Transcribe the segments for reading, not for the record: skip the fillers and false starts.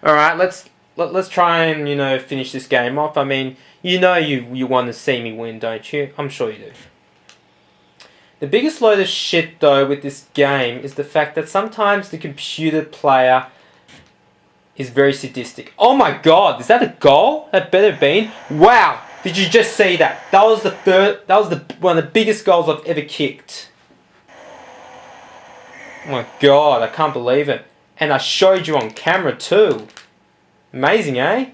Alright, let's try and, finish this game off. I mean, you want to see me win, don't you? I'm sure you do. The biggest load of shit, though, with this game is the fact that sometimes the computer player is very sadistic. Oh my god, is that a goal? That better have been. Wow, did you just see that? That was one of the biggest goals I've ever kicked. Oh my god, I can't believe it. And I showed you on camera too. Amazing, eh?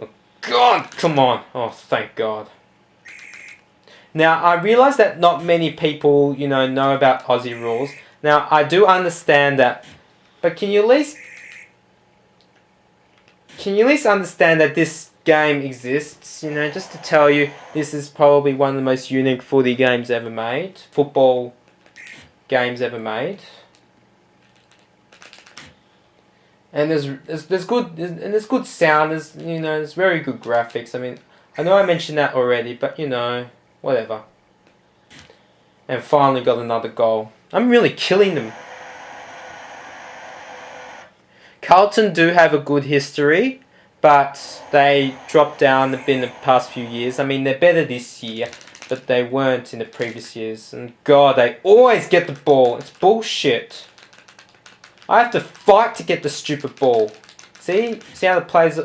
Oh god, come on. Oh, thank god. Now, I realise that not many people, know about Aussie rules. Now, I do understand that. But can you at least understand that this game exists? Just to tell you, this is probably one of the most unique footy games ever made. Football games ever made. And there's good sound. There's very good graphics. I mean, I know I mentioned that already, but whatever. And finally got another goal. I'm really killing them. Carlton do have a good history, but they dropped down a bit in the past few years. I mean, they're better this year, but they weren't in the previous years. And God, they always get the ball. It's bullshit. I have to fight to get the stupid ball. See how the players...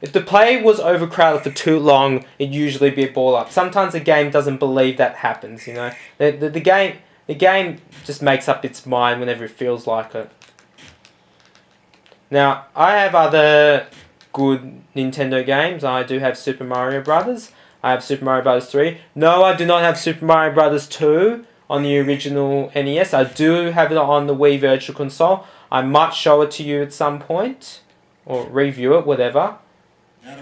If the play was overcrowded for too long, it'd usually be a ball up. Sometimes the game doesn't believe that happens, The game just makes up its mind whenever it feels like it. Now, I have other good Nintendo games. I do have Super Mario Brothers. I have Super Mario Brothers 3. No, I do not have Super Mario Brothers 2 on the original NES. I do have it on the Wii Virtual Console. I might show it to you at some point. Or review it, whatever. Out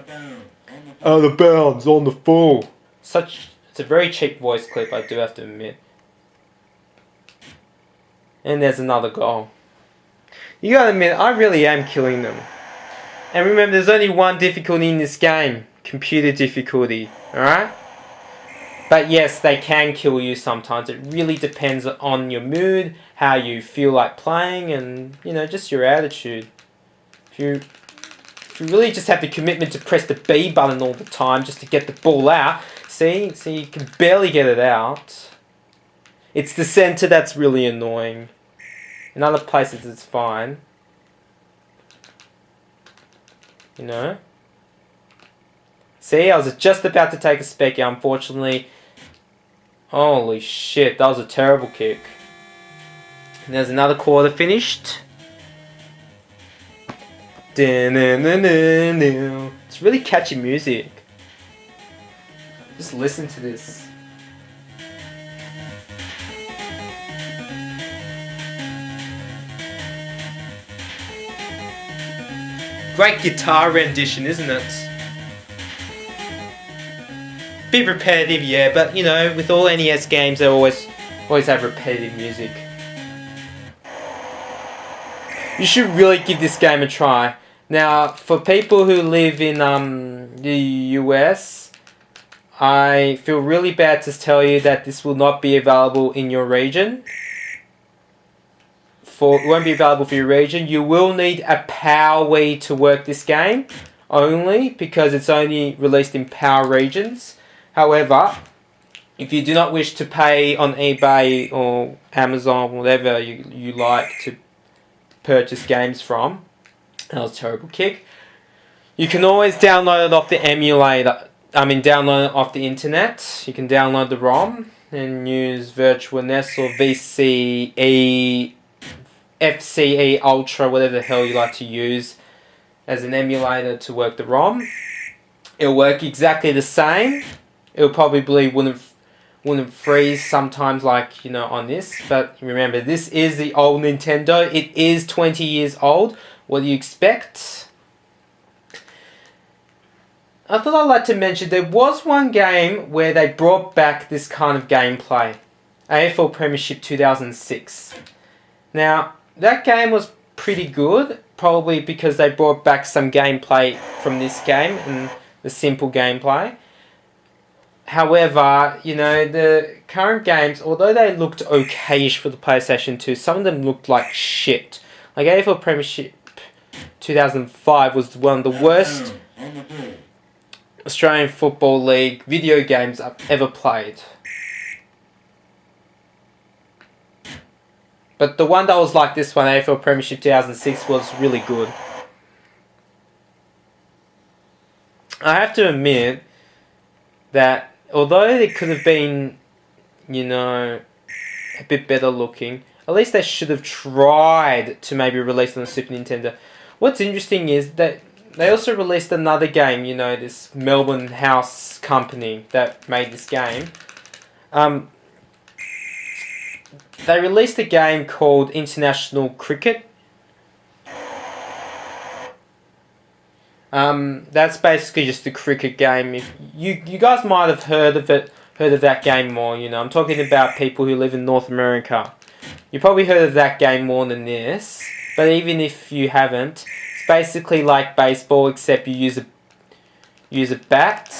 of bounds on the full. It's a very cheap voice clip, I do have to admit. And there's another goal. You gotta admit, I really am killing them. And remember, there's only one difficulty in this game. Computer difficulty. Alright? But yes, they can kill you sometimes. It really depends on your mood, how you feel like playing, and, just your attitude. If you really just have the commitment to press the B button all the time just to get the ball out, see you can barely get it out. It's the center that's really annoying. In other places it's fine. See, I was just about to take a specky, unfortunately. Holy shit, that was a terrible kick. And there's another quarter finished. It's really catchy music. Just listen to this. Great guitar rendition, isn't it? Bit repetitive, yeah, but with all NES games, they always have repetitive music. You should really give this game a try. Now, for people who live in the US, I feel really bad to tell you that this will not be available in your region. It won't be available for your region. You will need a Power Wii to work this game, only because it's only released in Power regions. However, if you do not wish to pay on eBay or Amazon, whatever you like to purchase games from, that was a terrible kick, you can always download it off the emulator. Download it off the internet. You can download the ROM and use Virtual NES or VCE, FCE Ultra, whatever the hell you like to use as an emulator to work the ROM. It'll work exactly the same. It'll probably wouldn't freeze sometimes like, on this. But remember, this is the old Nintendo. It is 20 years old. What do you expect? I thought I'd like to mention there was one game where they brought back this kind of gameplay. AFL Premiership 2006. Now, that game was pretty good. Probably because they brought back some gameplay from this game and the simple gameplay. However, the current games, although they looked okayish for the PlayStation 2, some of them looked like shit. Like AFL Premiership 2005 was one of the worst Australian Football League video games I've ever played. But the one that was like this one, AFL Premiership 2006, was really good. I have to admit that although it could have been, you know, a bit better looking, at least they should have tried to maybe release on the Super Nintendo. What's interesting is that they also released another game, you know, this Melbourne House company that made this game. They released a game called International Cricket. That's basically just a cricket game. If you guys might have heard of that game more. You know, I'm talking about people who live in North America. You probably heard of that game more than this. But even if you haven't, it's basically like baseball, except you use a bat,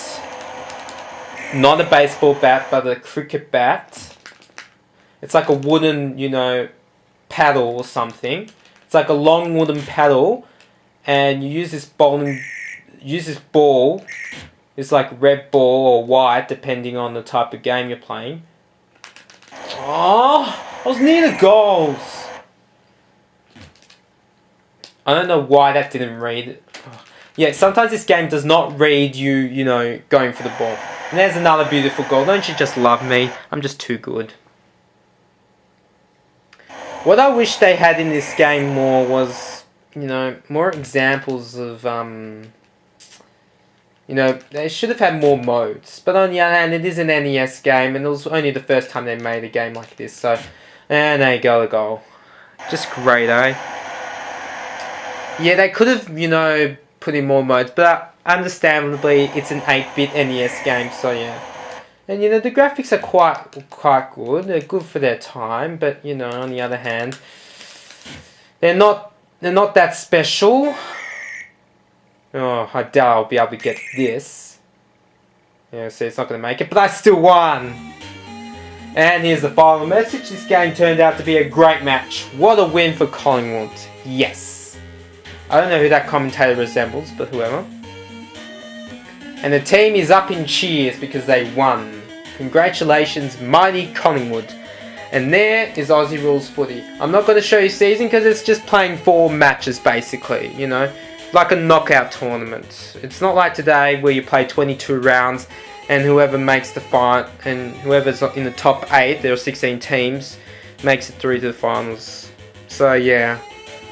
not a baseball bat, but a cricket bat. It's like a wooden, you know, paddle or something. It's like a long wooden paddle, and you use this ball. It's like red ball or white, depending on the type of game you're playing. Oh, I was near the goals. I don't know why that didn't read. Yeah, sometimes this game does not read you know, going for the ball. And there's another beautiful goal. Don't you just love me? I'm just too good. What I wish they had in this game more was, you know, more examples of, you know, they should have had more modes. But on the other hand, it is an NES game, and it was only the first time they made a game like this. So, and there you go, the goal. Just great, eh? Yeah, they could have, you know, put in more modes, but understandably, it's an 8-bit NES game, so yeah. And, you know, the graphics are quite good. They're good for their time, but, you know, on the other hand, they're not that special. Oh, I doubt I'll be able to get this. Yeah, so it's not going to make it, but I still won. And here's the final message. This game turned out to be a great match. What a win for Collingwood. Yes. I don't know who that commentator resembles, but whoever. And the team is up in cheers because they won. Congratulations, mighty Collingwood. And there is Aussie Rules Footy. I'm not going to show you season because it's just playing 4 matches basically, you know. Like a knockout tournament. It's not like today where you play 22 rounds and whoever makes the final, and whoever's in the top 8, there are 16 teams, makes it through to the finals. So yeah,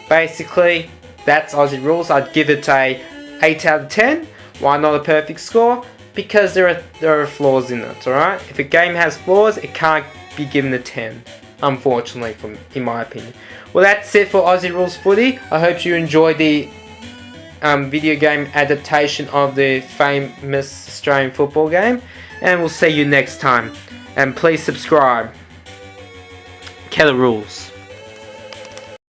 basically that's Aussie Rules. I'd give it a 8 out of 10. Why not a perfect score? Because there are flaws in it, alright? If a game has flaws, it can't be given a 10, unfortunately, in my opinion. Well, that's it for Aussie Rules Footy. I hope you enjoyed the video game adaptation of the famous Australian football game, and we'll see you next time. And please subscribe. Keller Rules.